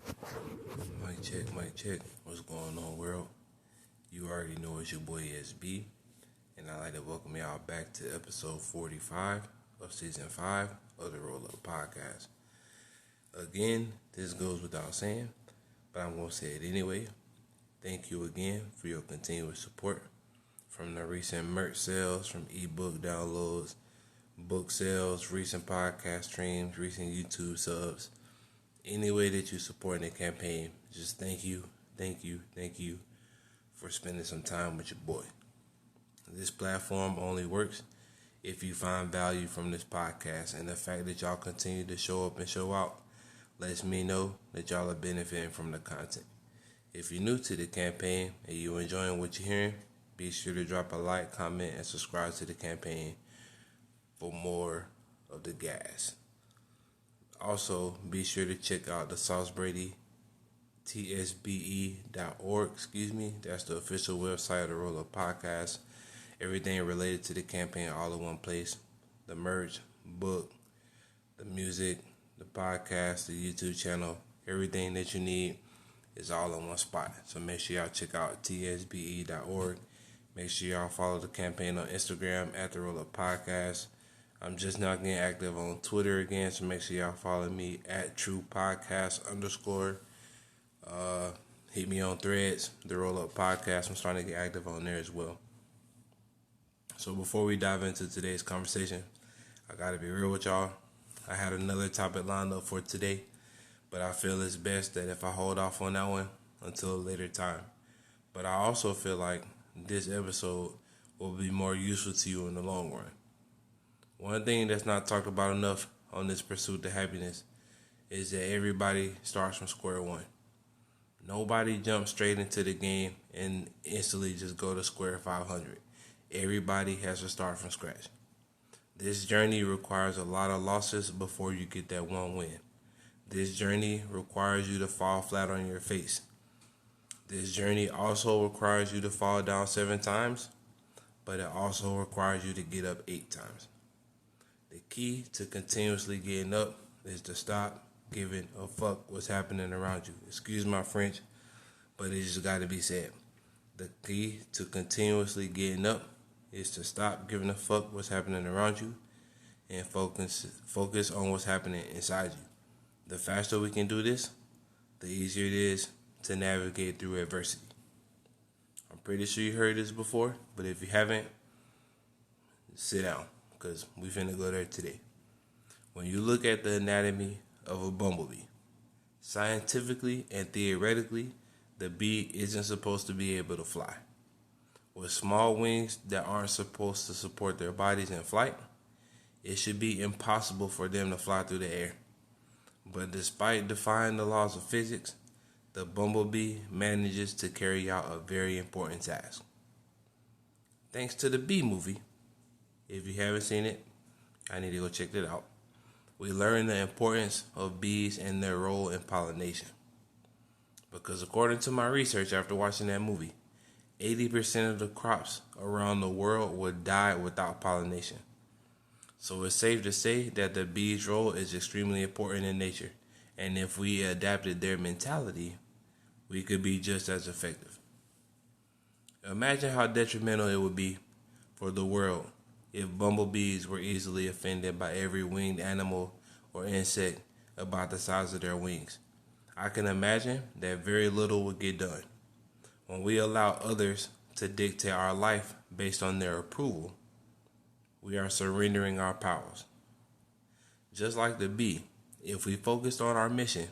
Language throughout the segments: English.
Mic check. What's going on, world? You already know it's your boy SB, and I'd like to welcome y'all back to episode 45 of season 5 of the Roll Up Podcast. Again, this goes without saying, but I'm going to say it anyway. Thank you again for your continuous support from the recent merch sales, from ebook downloads, book sales, recent podcast streams, recent YouTube subs. Any way that you support the campaign, just thank you for spending some time with your boy. This platform only works if you find value from this podcast, and the fact that y'all continue to show up and show out lets me know that y'all are benefiting from the content. If you're new to the campaign and you're enjoying what you're hearing, be sure to drop a like, comment, and subscribe to the campaign for more of the gas. Also, be sure to check out the SauceBrady tsbe.org, That's the official website of the Roll Up Podcast. Everything related to the campaign all in one place. The merch, book, the music, the podcast, the YouTube channel, everything that you need is all in one spot. So make sure y'all check out tsbe.org. Make sure y'all follow the campaign on Instagram at the Roll Up Podcast. I'm just now getting active on Twitter again, so make sure y'all follow me at TruePodcast_. Hit me on Threads, the Roll Up Podcast. I'm starting to get active on there as well. So before we dive into today's conversation, I gotta be real with y'all. I had another topic lined up for today, but I feel it's best that if I hold off on that one until a later time. But I also feel like this episode will be more useful to you in the long run. One thing that's not talked about enough on this pursuit to happiness is that everybody starts from square one. Nobody jumps straight into the game and instantly just go to square 500. Everybody has to start from scratch. This journey requires a lot of losses before you get that one win. This journey requires you to fall flat on your face. This journey also requires you to fall down 7 times, but it also requires you to get up 8 times. The key to continuously getting up is to stop giving a fuck what's happening around you. Excuse my French, but it just got to be said. The key to continuously getting up is to stop giving a fuck what's happening around you and focus on what's happening inside you. The faster we can do this, the easier it is to navigate through adversity. I'm pretty sure you heard this before, but if you haven't, sit down, because we finna go there today. When you look at the anatomy of a bumblebee, scientifically and theoretically, the bee isn't supposed to be able to fly. With small wings that aren't supposed to support their bodies in flight, it should be impossible for them to fly through the air. But despite defying the laws of physics, the bumblebee manages to carry out a very important task. Thanks to the Bee Movie, if you haven't seen it, I need to go check it out. We learn the importance of bees and their role in pollination. Because according to my research after watching that movie, 80% of the crops around the world would die without pollination. So it's safe to say that the bee's role is extremely important in nature. And if we adapted their mentality, we could be just as effective. Imagine how detrimental it would be for the world if bumblebees were easily offended by every winged animal or insect about the size of their wings. I can imagine that very little would get done. When we allow others to dictate our life based on their approval, we are surrendering our powers. Just like the bee, if we focused on our mission,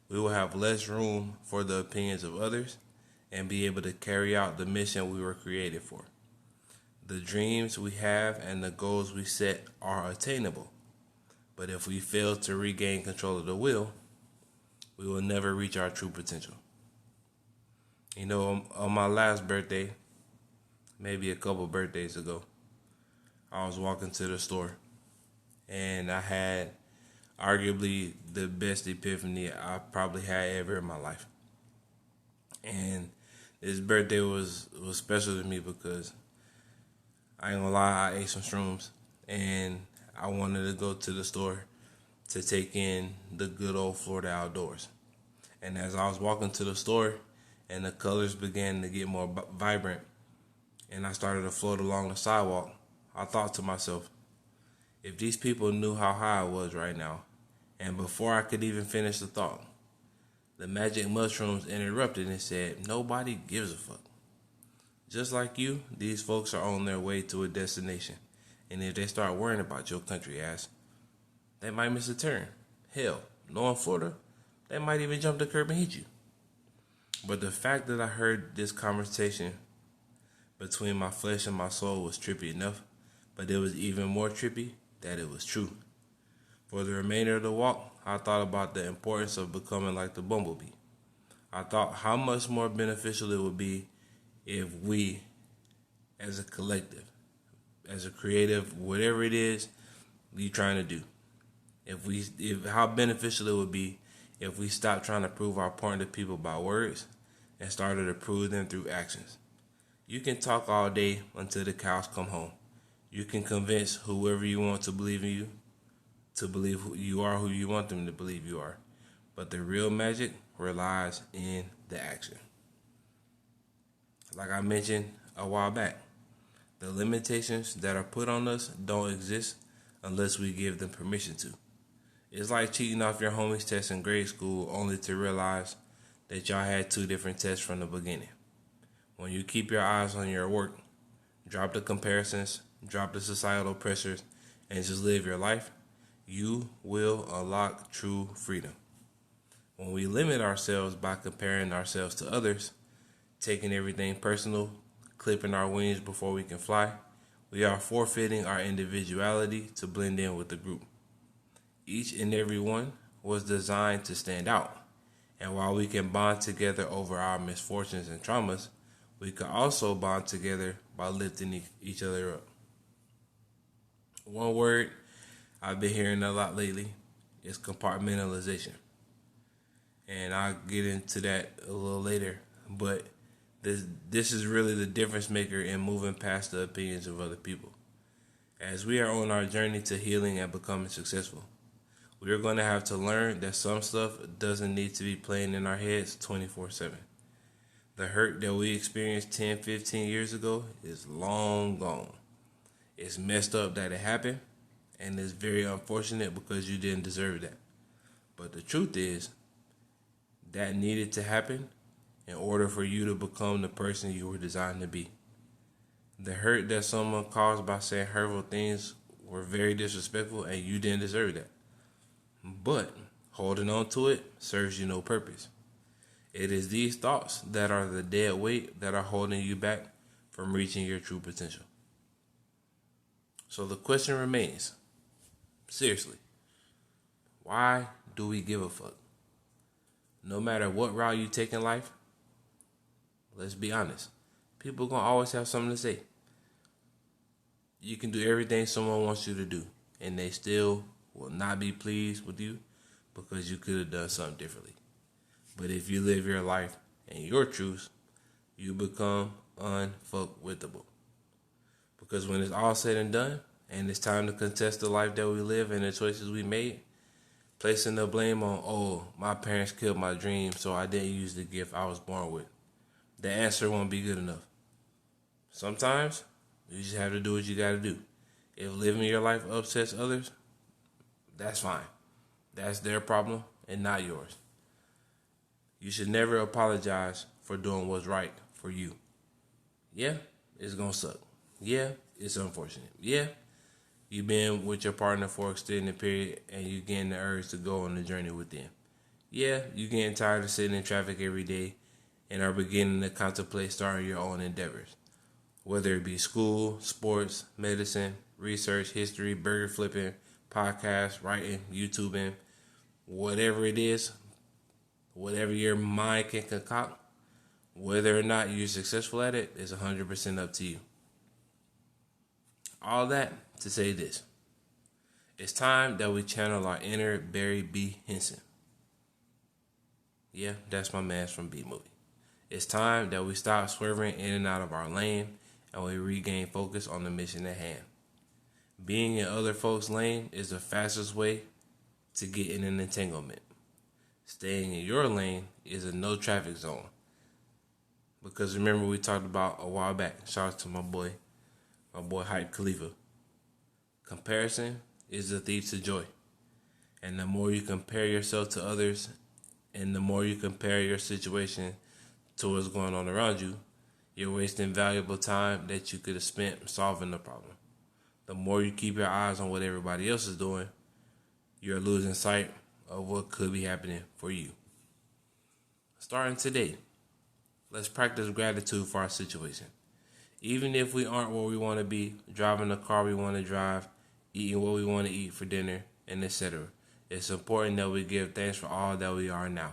we will have less room for the opinions of others and be able to carry out the mission we were created for. The dreams we have and the goals we set are attainable, but if we fail to regain control of the will, we will never reach our true potential. You know, on my last birthday, maybe a couple birthdays ago, I was walking to the store and I had arguably the best epiphany I probably had ever in my life. And this birthday was special to me because I ain't gonna lie, I ate some shrooms and I wanted to go to the store to take in the good old Florida outdoors. And as I was walking to the store and the colors began to get more vibrant and I started to float along the sidewalk, I thought to myself, if these people knew how high I was right now, and before I could even finish the thought, the magic mushrooms interrupted and said, nobody gives a fuck. Just like you, these folks are on their way to a destination. And if they start worrying about your country ass, they might miss a turn. Hell, knowing Florida, they might even jump the curb and hit you. But the fact that I heard this conversation between my flesh and my soul was trippy enough, but it was even more trippy that it was true. For the remainder of the walk, I thought about the importance of becoming like the bumblebee. I thought how much more beneficial it would be if we, as a collective, as a creative, whatever it is you're trying to do, if how beneficial it would be if we stopped trying to prove our point to people by words and started to prove them through actions. You can talk all day until the cows come home. You can convince whoever you want to believe in you, to believe you are who you want them to believe you are. But the real magic relies in the action. Like I mentioned a while back, the limitations that are put on us don't exist unless we give them permission to. It's like cheating off your homie's test in grade school only to realize that y'all had 2 different tests from the beginning. When you keep your eyes on your work, drop the comparisons, drop the societal pressures, and just live your life, you will unlock true freedom. When we limit ourselves by comparing ourselves to others, taking everything personal, clipping our wings before we can fly, we are forfeiting our individuality to blend in with the group. Each and every one was designed to stand out. And while we can bond together over our misfortunes and traumas, we can also bond together by lifting each other up. One word I've been hearing a lot lately is compartmentalization. And I'll get into that a little later. But this is really the difference maker in moving past the opinions of other people. As we are on our journey to healing and becoming successful, we are going to have to learn that some stuff doesn't need to be playing in our heads 24/7. The hurt that we experienced 10, 15 years ago is long gone. It's messed up that it happened, and it's very unfortunate because you didn't deserve that. But the truth is, that needed to happen in order for you to become the person you were designed to be. The hurt that someone caused by saying hurtful things were very disrespectful, and you didn't deserve that. But holding on to it serves you no purpose. It is these thoughts that are the dead weight that are holding you back from reaching your true potential. So the question remains, seriously, why do we give a fuck? No matter what route you take in life, let's be honest, people gonna always have something to say. You can do everything someone wants you to do, and they still will not be pleased with you because you could have done something differently. But if you live your life and your truth, you become unfuckwittable. Because when it's all said and done, and it's time to contest the life that we live and the choices we made, placing the blame on, oh, my parents killed my dream, so I didn't use the gift I was born with, the answer won't be good enough. Sometimes, you just have to do what you gotta do. If living your life upsets others, that's fine. That's their problem and not yours. You should never apologize for doing what's right for you. Yeah, it's gonna suck. Yeah, it's unfortunate. Yeah, you've been with your partner for an extended period and you're getting the urge to go on the journey with them. Yeah, you're getting tired of sitting in traffic every day and are beginning to contemplate starting your own endeavors. Whether it be school, sports, medicine, research, history, burger flipping, podcast, writing, YouTubing, whatever it is, whatever your mind can concoct, whether or not you're successful at it is 100% up to you. All that to say this. It's time that we channel our inner Barry B. Henson. Yeah, that's my man from B-Movie. It's time that we stop swerving in and out of our lane and we regain focus on the mission at hand. Being in other folks' lane is the fastest way to get in an entanglement. Staying in your lane is a no traffic zone. Because remember we talked about a while back, shout out to my boy Hype Khalifa. Comparison is the thief to joy. And the more you compare yourself to others, and the more you compare your situation to what's going on around you, you're wasting valuable time that you could have spent solving the problem. The more you keep your eyes on what everybody else is doing, you're losing sight of what could be happening for you. Starting today, let's practice gratitude for our situation. Even if we aren't where we want to be, driving the car we want to drive, eating what we want to eat for dinner, and etc., it's important that we give thanks for all that we are now.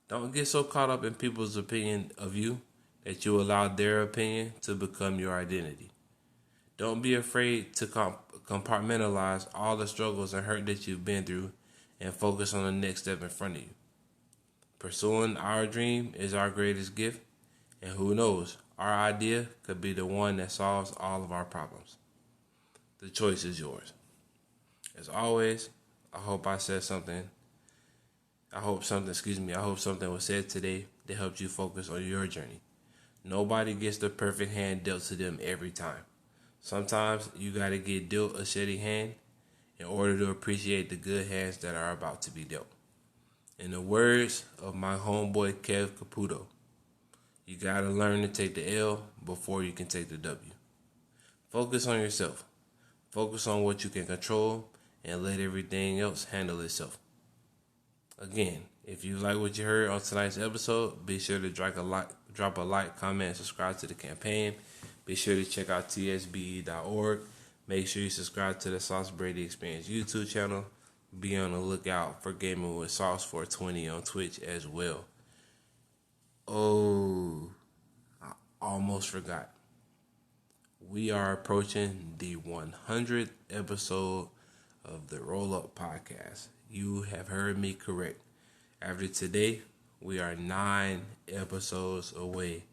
Don't get so caught up in people's opinion of you that you allow their opinion to become your identity. Don't be afraid to compartmentalize all the struggles and hurt that you've been through and focus on the next step in front of you. Pursuing our dream is our greatest gift, and who knows, our idea could be the one that solves all of our problems. The choice is yours. As always, I hope something was said today that helped you focus on your journey. Nobody gets the perfect hand dealt to them every time. Sometimes you gotta get dealt a shitty hand in order to appreciate the good hands that are about to be dealt. In the words of my homeboy Kev Caputo, you gotta learn to take the L before you can take the W. Focus on yourself. Focus on what you can control and let everything else handle itself. Again, if you like what you heard on tonight's episode, be sure to drop a like, comment, and subscribe to the campaign. Be sure to check out tsbe.org. Make sure you subscribe to the Sauce Brady Experience YouTube channel. Be on the lookout for Gaming with Sauce 420 on Twitch as well. Oh, I almost forgot. We are approaching the 100th episode of the Roll Up Podcast. You have heard me correct. After today, we are 9 episodes away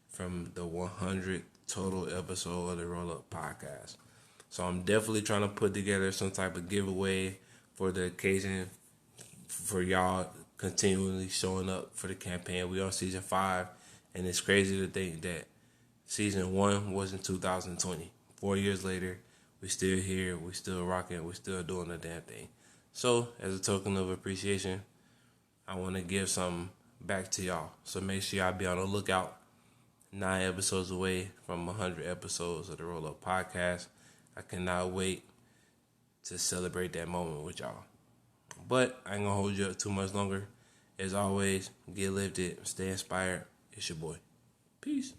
from the 100th total episode of the Roll Up Podcast. So I'm definitely trying to put together some type of giveaway for the occasion, for y'all continually showing up for the campaign. We on season 5, and it's crazy to think that season 1 was in 2020. 4 years later, we still here, we still rocking, we still doing the damn thing. So, as a token of appreciation, I want to give something back to y'all. So make sure y'all be on the lookout. 9 episodes away from 100 episodes of the Roll Up Podcast. I cannot wait to celebrate that moment with y'all. But I ain't gonna hold you up too much longer. As always, get lifted, stay inspired. It's your boy. Peace.